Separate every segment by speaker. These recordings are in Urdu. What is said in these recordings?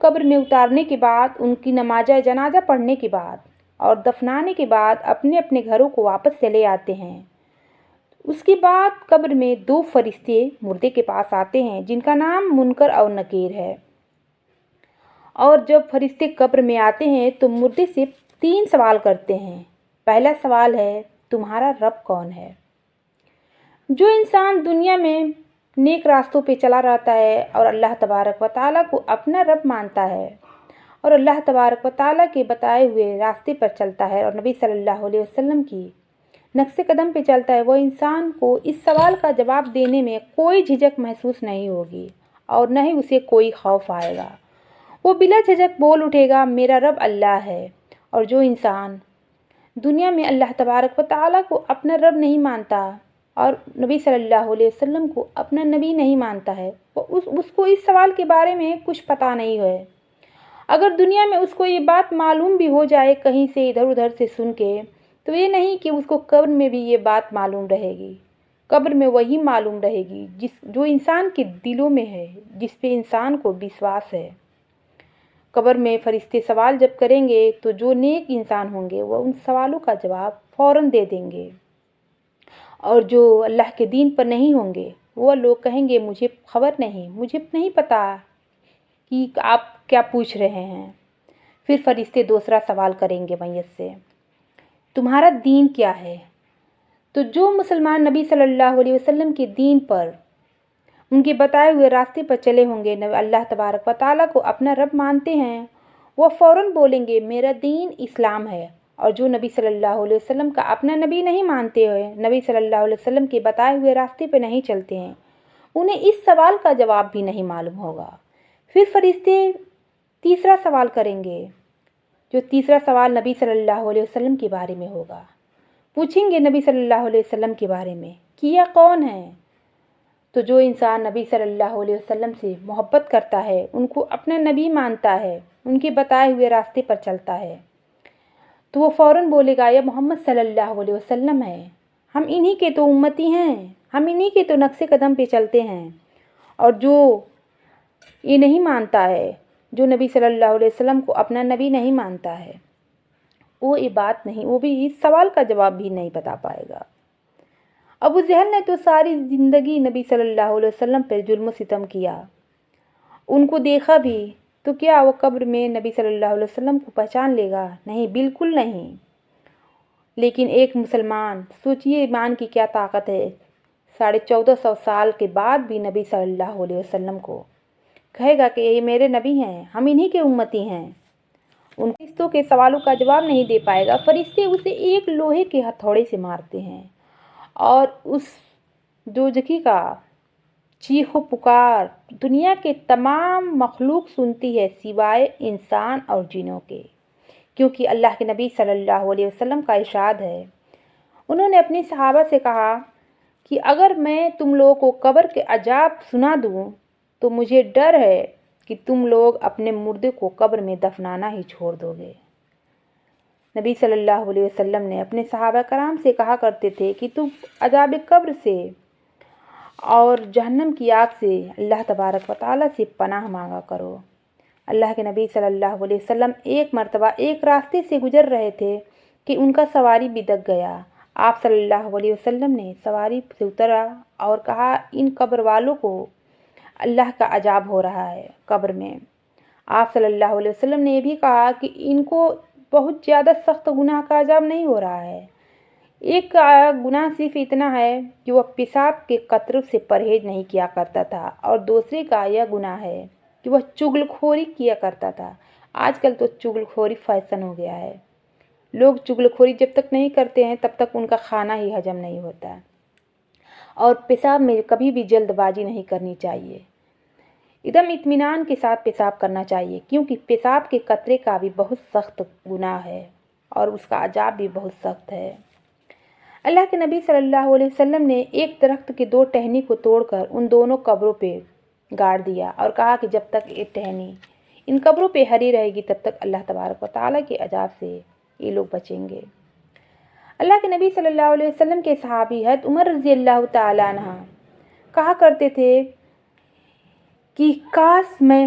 Speaker 1: قبر میں اتارنے کے بعد، ان کی نماز جنازہ پڑھنے کے بعد اور دفنانے کے بعد اپنے اپنے گھروں کو واپس چلے آتے ہیں۔ اس کے بعد قبر میں 2 فرشتے مردے کے پاس آتے ہیں جن کا نام منکر اور نکیر ہے، اور جب فرشتے قبر میں آتے ہیں تو مردے سے 3 سوال کرتے ہیں۔ پہلا سوال ہے، تمہارا رب کون ہے؟ جو انسان دنیا میں نیک راستوں پہ چلا رہتا ہے اور اللہ تبارک و تعالیٰ کو اپنا رب مانتا ہے اور اللہ تبارک و تعالیٰ کے بتائے ہوئے راستے پر چلتا ہے اور نبی صلی اللہ علیہ وسلم کی نقش قدم پہ چلتا ہے، وہ انسان کو اس سوال کا جواب دینے میں کوئی جھجک محسوس نہیں ہوگی اور نہ ہی اسے کوئی خوف آئے گا۔ وہ بلا جھجک بول اٹھے گا، میرا رب اللہ ہے۔ اور جو انسان دنیا میں اللہ تبارک و تعالیٰ کو اپنا رب نہیں مانتا اور نبی صلی اللہ علیہ وسلم کو اپنا نبی نہیں مانتا ہے، اس کو اس سوال کے بارے میں کچھ پتہ نہیں ہے۔ اگر دنیا میں اس کو یہ بات معلوم بھی ہو جائے کہیں سے ادھر ادھر سے سن کے، تو یہ نہیں کہ اس کو قبر میں بھی یہ بات معلوم رہے گی۔ قبر میں وہی معلوم رہے گی جو انسان کے دلوں میں ہے، جس پہ انسان کو وشواس ہے۔ قبر میں فرشتے سوال جب کریں گے تو جو نیک انسان ہوں گے وہ ان سوالوں کا جواب فوراً دے دیں گے، اور جو اللہ کے دین پر نہیں ہوں گے وہ لوگ کہیں گے، مجھے خبر نہیں، مجھے نہیں پتہ کہ آپ کیا پوچھ رہے ہیں۔ پھر فرشتے دوسرا سوال کریں گے میت سے، تمہارا دین کیا ہے؟ تو جو مسلمان نبی صلی اللہ علیہ وسلم کے دین پر، ان کے بتائے ہوئے راستے پر چلے ہوں گے، اللہ تبارک و تعالیٰ کو اپنا رب مانتے ہیں، وہ فوراً بولیں گے میرا دین اسلام ہے۔ اور جو نبی صلی اللہ علیہ وسلم کا اپنا نبی نہیں مانتے ہوئے، نبی صلی اللہ علیہ وسلم کے بتائے ہوئے راستے پہ نہیں چلتے ہیں، انہیں اس سوال کا جواب بھی نہیں معلوم ہوگا۔ پھر فرشتے تیسرا سوال کریں گے، جو تیسرا سوال نبی صلی اللہ علیہ وسلم کے بارے میں ہوگا۔ پوچھیں گے نبی صلی اللہ علیہ وسلم کے بارے میں کہ یہ کون ہے؟ تو جو انسان نبی صلی اللہ علیہ وسلم سے محبت کرتا ہے، ان کو اپنا نبی مانتا ہے، ان کے بتائے ہوئے راستے پر چلتا ہے، تو وہ فوراً بولے گا، یہ محمد صلی اللہ علیہ وسلم ہے، ہم انہی کے تو امتی ہیں، ہم انہی کے تو نقش قدم پہ چلتے ہیں۔ اور جو یہ نہیں مانتا ہے، جو نبی صلی اللہ علیہ وسلم کو اپنا نبی نہیں مانتا ہے، وہ یہ بات نہیں، وہ بھی اس سوال کا جواب بھی نہیں بتا پائے گا۔ ابو جہل نے تو ساری زندگی نبی صلی اللہ علیہ وسلم پر ظلم و ستم کیا، ان کو دیکھا بھی، تو کیا وہ قبر میں نبی صلی اللہ علیہ وسلم کو پہچان لے گا؟ نہیں، بالکل نہیں۔ لیکن ایک مسلمان، سوچئے ایمان کی کیا طاقت ہے، 1450 سال کے بعد بھی نبی صلی اللہ علیہ وسلم کو کہے گا کہ یہ میرے نبی ہیں، ہم انہی کے امتی ہیں۔ ان فرشتوں کے سوالوں کا جواب نہیں دے پائے گا۔ فرشتے اسے ایک لوہے کے ہتھوڑے سے مارتے ہیں، اور اس دوزخی کا چیخ و پکار دنیا کے تمام مخلوق سنتی ہے سوائے انسان اور جنوں کے، کیونکہ اللہ کے نبی صلی اللہ علیہ وسلم کا ارشاد ہے، انہوں نے اپنے صحابہ سے کہا کہ اگر میں تم لوگوں کو قبر کے عذاب سنا دوں تو مجھے ڈر ہے کہ تم لوگ اپنے مردے کو قبر میں دفنانا ہی چھوڑ دو گے۔ نبی صلی اللہ علیہ وسلم نے اپنے صحابہ کرام سے کہا کرتے تھے کہ تم عذاب قبر سے اور جہنم کی آگ سے اللہ تبارک و تعالیٰ سے پناہ مانگا کرو۔ اللہ کے نبی صلی اللہ علیہ وسلم ایک مرتبہ ایک راستے سے گزر رہے تھے کہ ان کا سواری بھی دب گیا۔ آپ صلی اللہ علیہ وسلم نے سواری سے اترا اور کہا، ان قبر والوں کو اللہ کا عذاب ہو رہا ہے قبر میں۔ آپ صلی اللہ علیہ وسلم نے یہ بھی کہا کہ ان کو بہت زیادہ سخت گناہ کا عذاب نہیں ہو رہا ہے، ایک گناہ صرف اتنا ہے کہ وہ پیشاب کے قطروں سے پرہیز نہیں کیا کرتا تھا، اور دوسرے کا یہ گناہ ہے کہ وہ چغل خوری کیا کرتا تھا۔ آج کل تو چغل خوری فیشن ہو گیا ہے، لوگ چغل خوری جب تک نہیں کرتے ہیں تب تک ان کا کھانا ہی ہضم نہیں ہوتا۔ اور پیشاب میں کبھی بھی جلد بازی نہیں کرنی چاہیے، ایک دم اطمینان کے ساتھ پیشاب کرنا چاہیے، کیونکہ پیشاب کے قطرے کا بھی بہت سخت گناہ ہے اور اس کا عذاب بھی بہت سخت ہے۔ اللہ کے نبی صلی اللہ علیہ وسلم نے ایک درخت کے 2 ٹہنی کو توڑ کر ان دونوں قبروں پہ گاڑ دیا اور کہا کہ جب تک یہ ٹہنی ان قبروں پہ ہری رہے گی تب تک اللہ تبارک و تعالیٰ کے عذاب سے یہ لوگ بچیں گے۔ اللہ کے نبی صلی اللہ علیہ وسلم کے صحابی حضرت عمر رضی اللہ تعالیٰ عنہ کہا کرتے تھے کہ کاش میں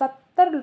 Speaker 1: 70